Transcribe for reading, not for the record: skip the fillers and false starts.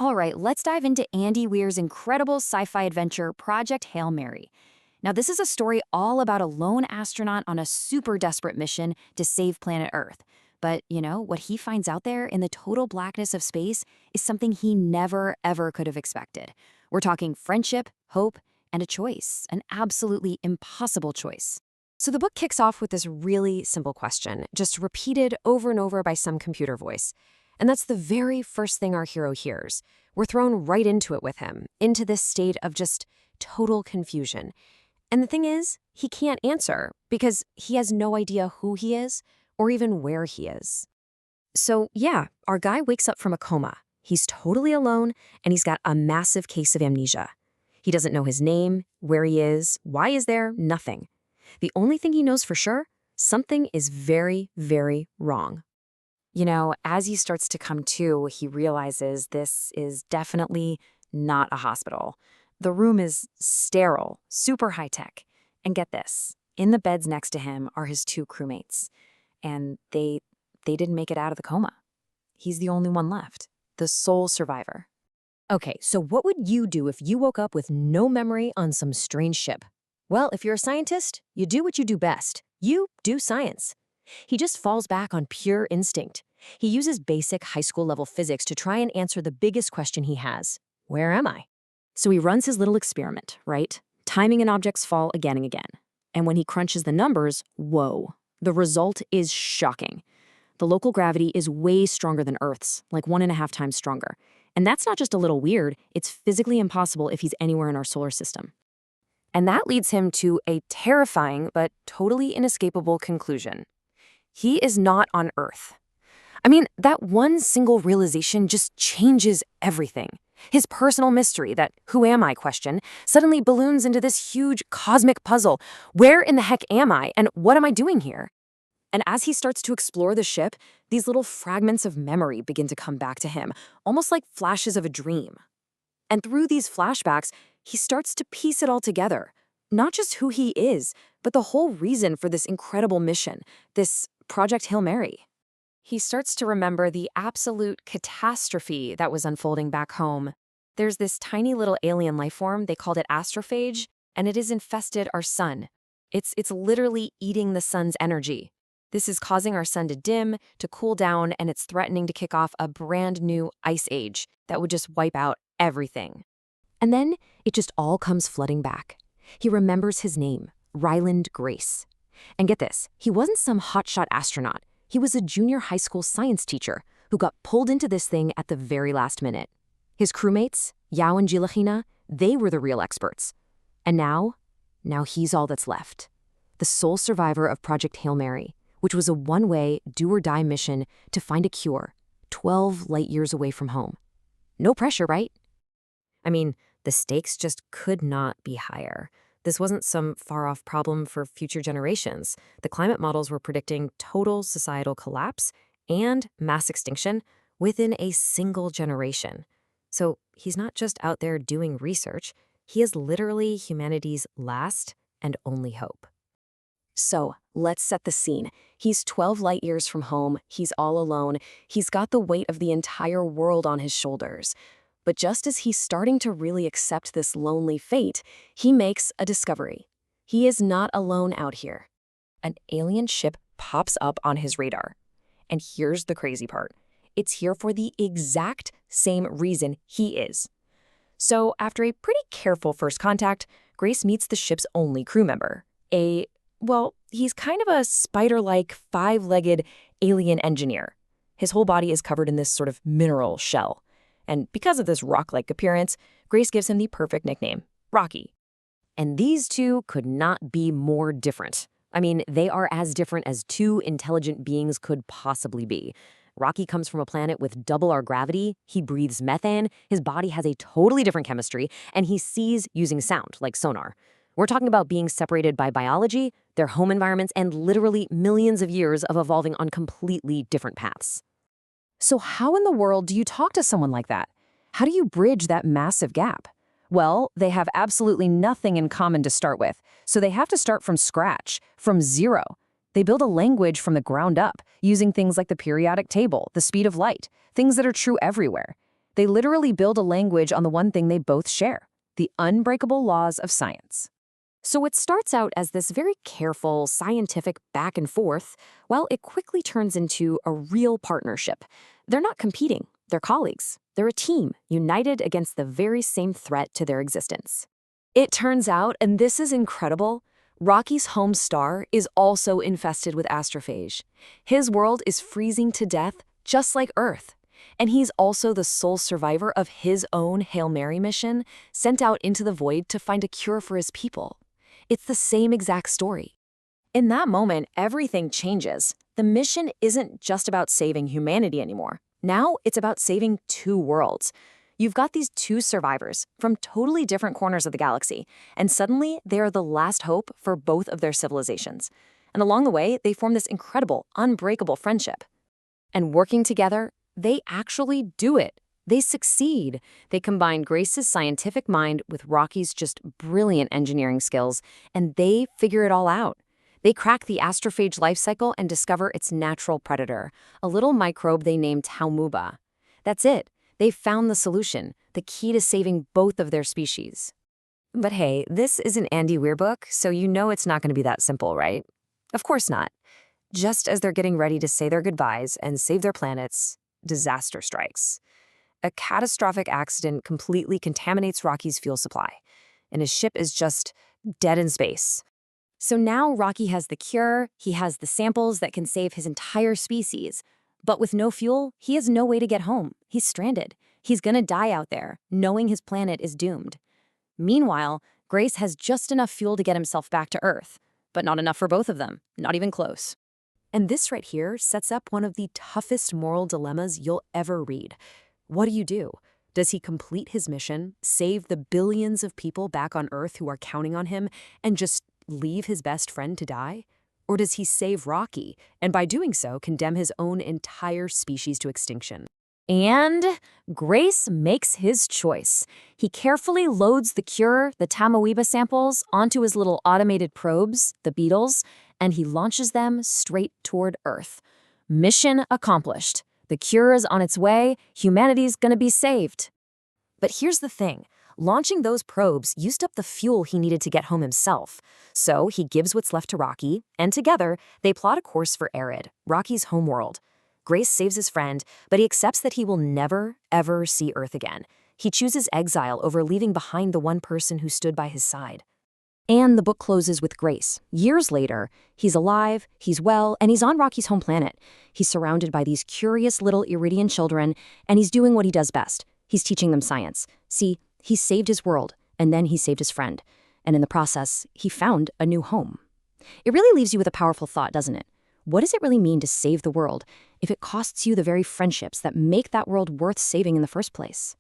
All right, let's dive into Andy Weir's incredible sci-fi adventure, Project Hail Mary. Now, this is a story all about a lone astronaut on a super desperate mission to save planet Earth. But, what he finds out there in the total blackness of space is something he never, ever could have expected. We're talking friendship, hope, and a choice, an absolutely impossible choice. So the book kicks off with this really simple question, just repeated over and over by some computer voice. And that's the very first thing our hero hears. We're thrown right into it with him, into this state of just total confusion. And the thing is, he can't answer because he has no idea who he is or even where he is. So yeah, our guy wakes up from a coma. He's totally alone, and he's got a massive case of amnesia. He doesn't know his name, where he is, why he's there, nothing. The only thing he knows for sure, something is very, very wrong. As he starts to come to, he realizes this is definitely not a hospital. The room is sterile, super high-tech. And get this, in the beds next to him are his two crewmates. And they didn't make it out of the coma. He's the only one left, the sole survivor. Okay, so what would you do if you woke up with no memory on some strange ship? Well, if you're a scientist, you do what you do best. You do science. He just falls back on pure instinct. He uses basic high school level physics to try and answer the biggest question he has. Where am I? So he runs his little experiment, right? Timing an object's fall again and again. And when he crunches the numbers, whoa, the result is shocking. The local gravity is way stronger than Earth's, like 1.5 times stronger. And that's not just a little weird, it's physically impossible if he's anywhere in our solar system. And that leads him to a terrifying but totally inescapable conclusion. He is not on Earth. I mean, that one single realization just changes everything. His personal mystery, that who am I question, suddenly balloons into this huge cosmic puzzle. Where in the heck am I, and what am I doing here? And as he starts to explore the ship, these little fragments of memory begin to come back to him, almost like flashes of a dream. And through these flashbacks, he starts to piece it all together. Not just who he is, but the whole reason for this incredible mission, this Project Hail Mary. He starts to remember the absolute catastrophe that was unfolding back home. There's this tiny little alien life form, they called it astrophage, and it has infested our sun. It's literally eating the sun's energy. This is causing our sun to dim, to cool down, and it's threatening to kick off a brand new ice age that would just wipe out everything. And then it just all comes flooding back. He remembers his name, Ryland Grace. And get this, he wasn't some hotshot astronaut. He was a junior high school science teacher who got pulled into this thing at the very last minute. His crewmates, Yao and Gilahina, they were the real experts. And now he's all that's left. The sole survivor of Project Hail Mary, which was a one-way, do-or-die mission to find a cure, 12 light years away from home. No pressure, right? I mean, the stakes just could not be higher. This wasn't some far-off problem for future generations. The climate models were predicting total societal collapse and mass extinction within a single generation. So he's not just out there doing research. He is literally humanity's last and only hope. So let's set the scene. He's 12 light years from home. He's all alone. He's got the weight of the entire world on his shoulders. But just as he's starting to really accept this lonely fate, he makes a discovery. He is not alone out here. An alien ship pops up on his radar. And here's the crazy part. It's here for the exact same reason he is. So after a pretty careful first contact, Grace meets the ship's only crew member. He's kind of a spider-like, 5-legged alien engineer. His whole body is covered in this sort of mineral shell. And because of this rock-like appearance, Grace gives him the perfect nickname, Rocky. And these two could not be more different. I mean, they are as different as two intelligent beings could possibly be. Rocky comes from a planet with double our gravity, he breathes methane, his body has a totally different chemistry, and he sees using sound, like sonar. We're talking about being separated by biology, their home environments, and literally millions of years of evolving on completely different paths. So how in the world do you talk to someone like that? How do you bridge that massive gap? Well, they have absolutely nothing in common to start with, so they have to start from scratch, from zero. They build a language from the ground up, using things like the periodic table, the speed of light, things that are true everywhere. They literally build a language on the one thing they both share, the unbreakable laws of science. So what starts out as this very careful, scientific back and forth, well, it quickly turns into a real partnership. They're not competing, they're colleagues. They're a team, united against the very same threat to their existence. It turns out, and this is incredible, Rocky's home star is also infested with astrophage. His world is freezing to death, just like Earth. And he's also the sole survivor of his own Hail Mary mission, sent out into the void to find a cure for his people. It's the same exact story. In that moment, everything changes. The mission isn't just about saving humanity anymore. Now it's about saving two worlds. You've got these two survivors from totally different corners of the galaxy, and suddenly they are the last hope for both of their civilizations. And along the way, they form this incredible, unbreakable friendship. And working together, they actually do it. They succeed. They combine Grace's scientific mind with Rocky's just brilliant engineering skills, and they figure it all out. They crack the astrophage life cycle and discover its natural predator, a little microbe they named Taumuba. That's it. They found the solution, the key to saving both of their species. But hey, this is an Andy Weir book, so you know it's not going to be that simple, right? Of course not. Just as they're getting ready to say their goodbyes and save their planets, disaster strikes. A catastrophic accident completely contaminates Rocky's fuel supply, and his ship is just dead in space. So now Rocky has the cure, he has the samples that can save his entire species. But with no fuel, he has no way to get home. He's stranded. He's gonna die out there, knowing his planet is doomed. Meanwhile, Grace has just enough fuel to get himself back to Earth, but not enough for both of them, not even close. And this right here sets up one of the toughest moral dilemmas you'll ever read. What do? Does he complete his mission, save the billions of people back on Earth who are counting on him, and just leave his best friend to die? Or does he save Rocky, and by doing so, condemn his own entire species to extinction? And Grace makes his choice. He carefully loads the cure, the Tamuiba samples, onto his little automated probes, the beetles, and he launches them straight toward Earth. Mission accomplished. The cure is on its way. Humanity's gonna be saved. But here's the thing. Launching those probes used up the fuel he needed to get home himself. So he gives what's left to Rocky, and together, they plot a course for Arid, Rocky's homeworld. Grace saves his friend, but he accepts that he will never, ever see Earth again. He chooses exile over leaving behind the one person who stood by his side. And the book closes with Grace. Years later, he's alive, he's well, and he's on Rocky's home planet. He's surrounded by these curious little Iridian children, and he's doing what he does best. He's teaching them science. See, he saved his world, and then he saved his friend. And in the process, he found a new home. It really leaves you with a powerful thought, doesn't it? What does it really mean to save the world if it costs you the very friendships that make that world worth saving in the first place?